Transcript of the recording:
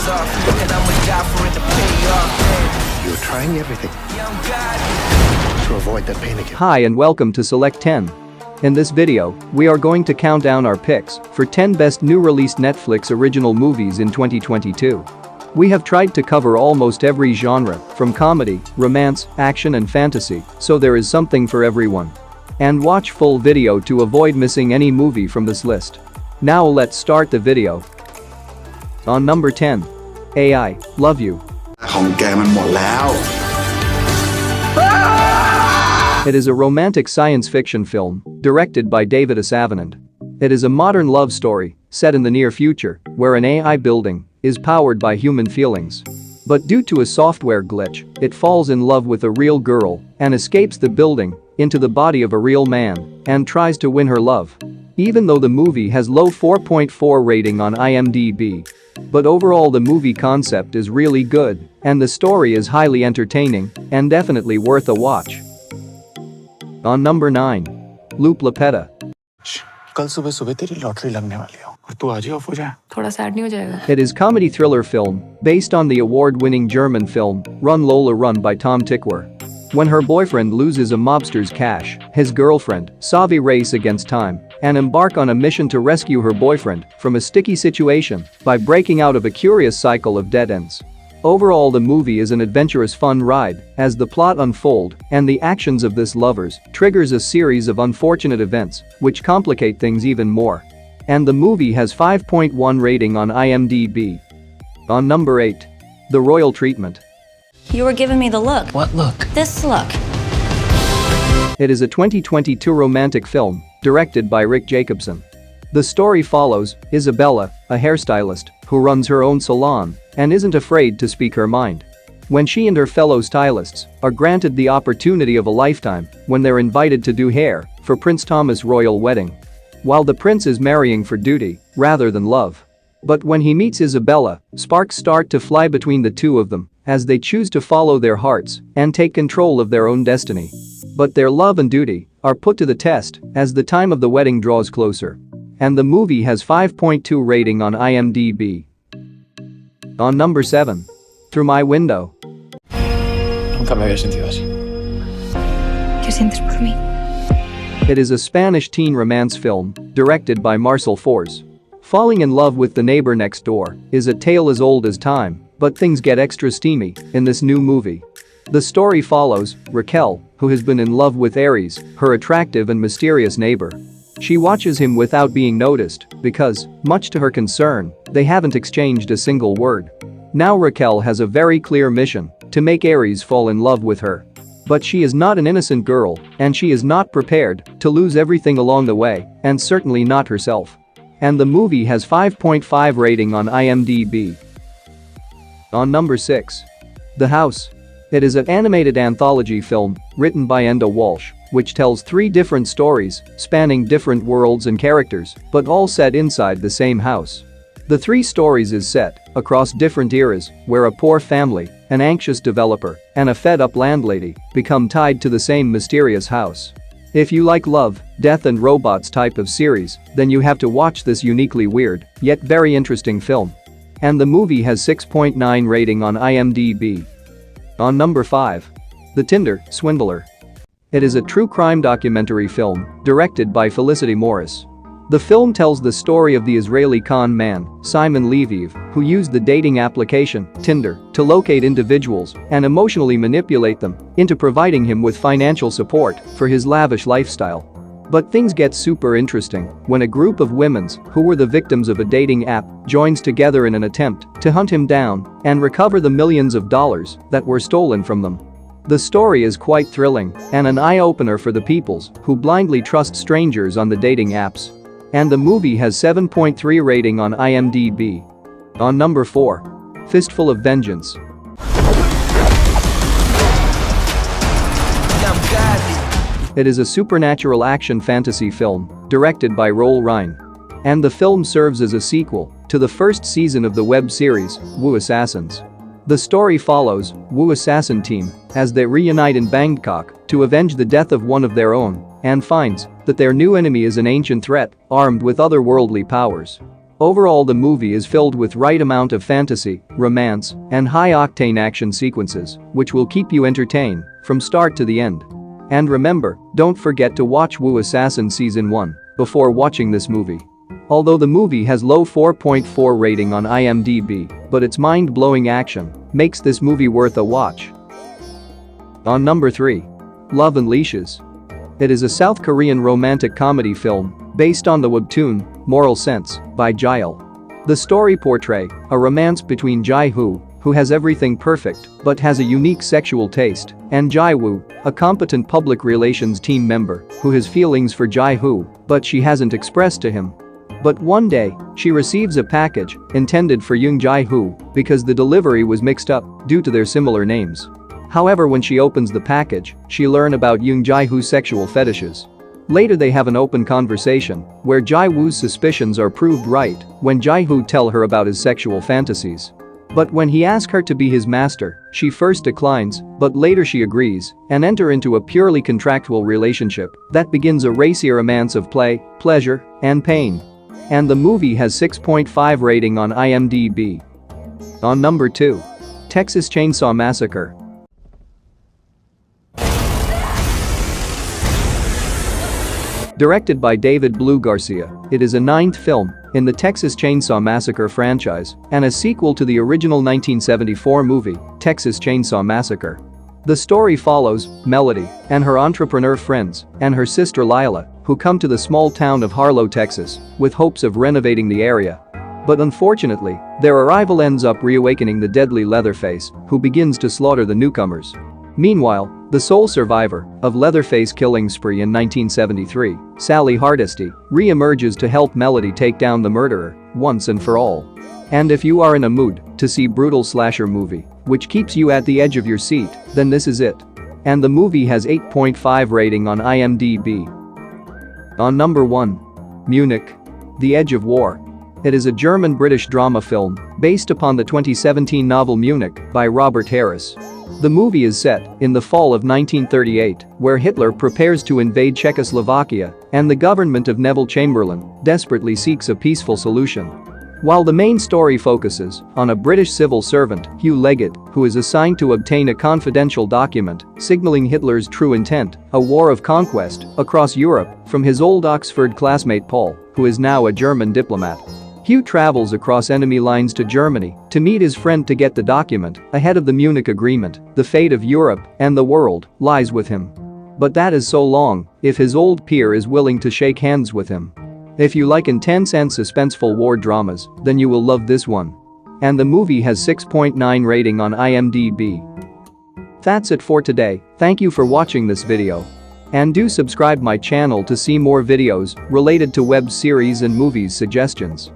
You're trying everything to avoid that pain again. Hi and welcome to Select 10. In this video, we are going to count down our picks for 10 best new released Netflix original movies in 2022. We have tried to cover almost every genre, from comedy, romance, action and fantasy, so there is something for everyone. And watch full video to avoid missing any movie from this list. Now let's start the video. On number 10. AI, Love You. ของแกมันหมดแล้ว It is a romantic science fiction film, directed by David Asavanand. It is a modern love story, set in the near future, where an AI building is powered by human feelings. But due to a software glitch, it falls in love with a real girl and escapes the building into the body of a real man and tries to win her love. Even though the movie has low 4.4 rating on IMDb. But overall the movie concept is really good and the story is highly entertaining and definitely worth a watch. On number 9. LOOP LAPETA. कल सुबह सुबह तेरी lottery लगने वाली है और तू आज ही ऑफ हो जाए थोड़ा सैड नहीं हो जाएगा? It is comedy thriller film based on the award-winning German film Run Lola Run by Tom Tykwer. When her boyfriend loses a mobster's cash, his girlfriend, Savi, race against time and embark on a mission to rescue her boyfriend from a sticky situation by breaking out of a curious cycle of dead ends. Overall, the movie is an adventurous fun ride as the plot unfolds and the actions of this lovers triggers a series of unfortunate events which complicate things even more. And the movie has 5.1 rating on IMDb. On number 8. The Royal Treatment. You were giving me the look. What look? This look. It is a 2022 romantic film directed by Rick Jacobson. The story follows Isabella, a hairstylist who runs her own salon and isn't afraid to speak her mind. When she and her fellow stylists are granted the opportunity of a lifetime when they're invited to do hair for Prince Thomas' royal wedding. While the prince is marrying for duty rather than love. But when he meets Isabella, sparks start to fly between the two of them as they choose to follow their hearts and take control of their own destiny. But their love and duty are put to the test as the time of the wedding draws closer. And the movie has 5.2 rating on IMDb. On number 7. Through My Window. Nunca me había sentido así. ¿Qué sientes por mí? It is a Spanish teen romance film directed by Marcel Force. Falling in love with the neighbor next door is a tale as old as time, but things get extra steamy in this new movie. The story follows Raquel, who has been in love with Aries, her attractive and mysterious neighbor. She watches him without being noticed because, much to her concern, they haven't exchanged a single word. Now Raquel has a very clear mission to make Aries fall in love with her. But she is not an innocent girl and she is not prepared to lose everything along the way and certainly not herself. And the movie has 5.5 rating on IMDb. On number 6. The House. It is an animated anthology film written by Enda Walsh, which tells 3 different stories spanning different worlds and characters, but all set inside the same house. The 3 stories is set across different eras where a poor family, an anxious developer, and a fed-up landlady become tied to the same mysterious house. If you like love, death and robots type of series, then you have to watch this uniquely weird, yet very interesting film. And the movie has 6.9 rating on IMDb. On number 5. The TINDER, SWINDLER. It is a true crime documentary film directed by Felicity Morris. The film tells the story of the Israeli con man, Simon Leviev, who used the dating application, Tinder, to locate individuals and emotionally manipulate them into providing him with financial support for his lavish lifestyle. But things get super interesting when a group of women who were the victims of a dating app joins together in an attempt to hunt him down and recover the millions of dollars that were stolen from them. The story is quite thrilling and an eye-opener for the peoples who blindly trust strangers on the dating apps. And the movie has 7.3 rating on IMDb. On number 4. Fistful of Vengeance. It is a supernatural action fantasy film directed by Roel Rijn. And the film serves as a sequel to the first season of the web series, Wu Assassins. The story follows Wu assassin team as they reunite in Bangkok to avenge the death of one of their own and finds that their new enemy is an ancient threat armed with otherworldly powers. Overall, the movie is filled with right amount of fantasy, romance, and high-octane action sequences, which will keep you entertained from start to the end. And remember, don't forget to watch Wu Assassin Season 1 before watching this movie. Although the movie has low 4.4 rating on IMDb, but its mind-blowing action makes this movie worth a watch. On number 3. Love and Leashes. It is a South Korean romantic comedy film based on the webtoon Moral Sense by Jail. The story portrays a romance between Jae-hoo, who has everything perfect but has a unique sexual taste, and Jae-woo, a competent public relations team member who has feelings for Jae-hoo but she hasn't expressed to him. But one day, she receives a package intended for Young Jae-hoo because the delivery was mixed up due to their similar names. However, when she opens the package, she learns about Young Jae-hoo's sexual fetishes. Later they have an open conversation where Jae-woo's suspicions are proved right when Jae-hoo tells her about his sexual fantasies. But when he asks her to be his master, she first declines, but later she agrees and enter into a purely contractual relationship that begins a racy romance of play, pleasure, and pain. And the movie has 6.5 rating on IMDb. On number 2. Texas Chainsaw Massacre. Directed by David Blue Garcia, it is a 9th film in the Texas Chainsaw Massacre franchise and a sequel to the original 1974 movie, Texas Chainsaw Massacre. The story follows Melody and her entrepreneur friends and her sister Lila, who come to the small town of Harlow, Texas, with hopes of renovating the area. But unfortunately, their arrival ends up reawakening the deadly Leatherface, who begins to slaughter the newcomers. Meanwhile, the sole survivor of Leatherface killing spree in 1973, Sally Hardesty, re-emerges to help Melody take down the murderer once and for all. And if you are in a mood to see brutal slasher movie, which keeps you at the edge of your seat, then this is it. And the movie has 8.5 rating on IMDb. On number 1. Munich. The Edge of War. It is a German-British drama film based upon the 2017 novel Munich by Robert Harris. The movie is set in the fall of 1938, where Hitler prepares to invade Czechoslovakia and the government of Neville Chamberlain desperately seeks a peaceful solution. While the main story focuses on a British civil servant, Hugh Leggett, who is assigned to obtain a confidential document signaling Hitler's true intent, a war of conquest across Europe, from his old Oxford classmate Paul, who is now a German diplomat. Hugh travels across enemy lines to Germany to meet his friend to get the document ahead of the Munich Agreement. The fate of Europe and the world lies with him. But that is so long if his old peer is willing to shake hands with him. If you like intense and suspenseful war dramas, then you will love this one. And the movie has 6.9 rating on IMDb. That's it for today. Thank you for watching this video. And do subscribe my channel to see more videos related to web series and movies suggestions.